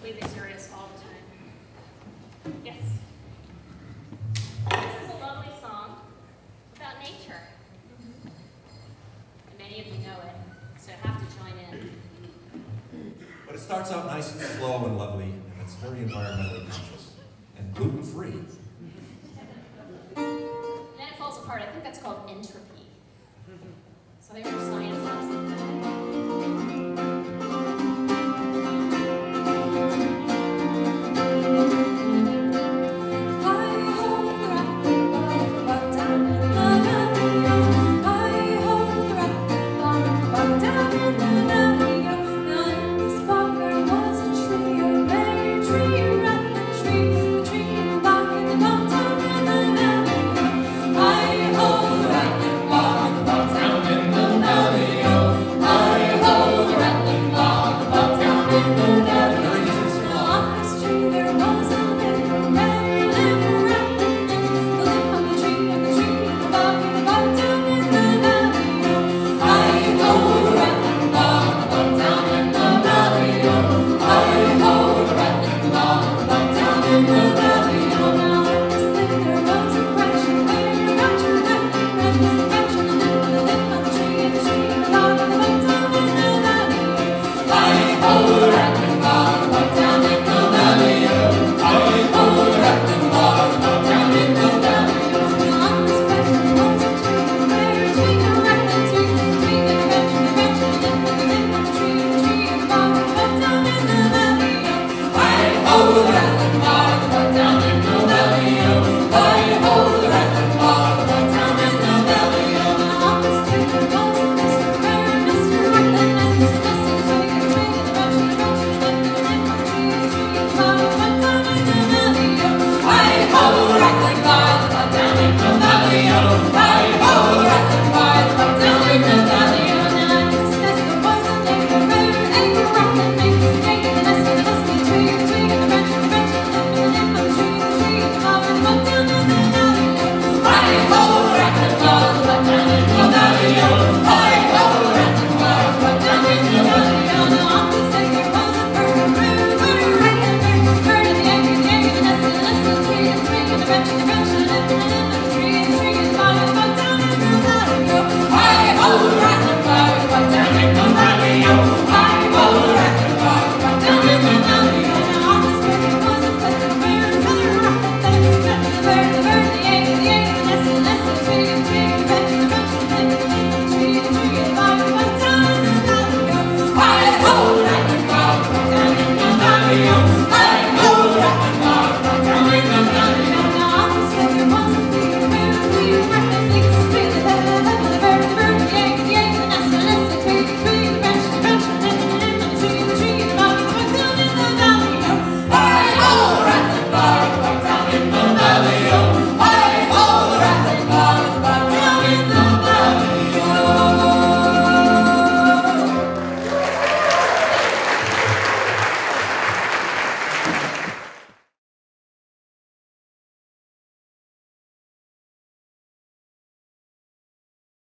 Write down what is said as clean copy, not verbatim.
completely serious all the time. Yes. This is a lovely song about nature. And many of you know it, so have to join in. But it starts out nice and slow and lovely, and it's very environmentally conscious and gluten-free. And then it falls apart. I think that's called entropy. So there's your science lesson.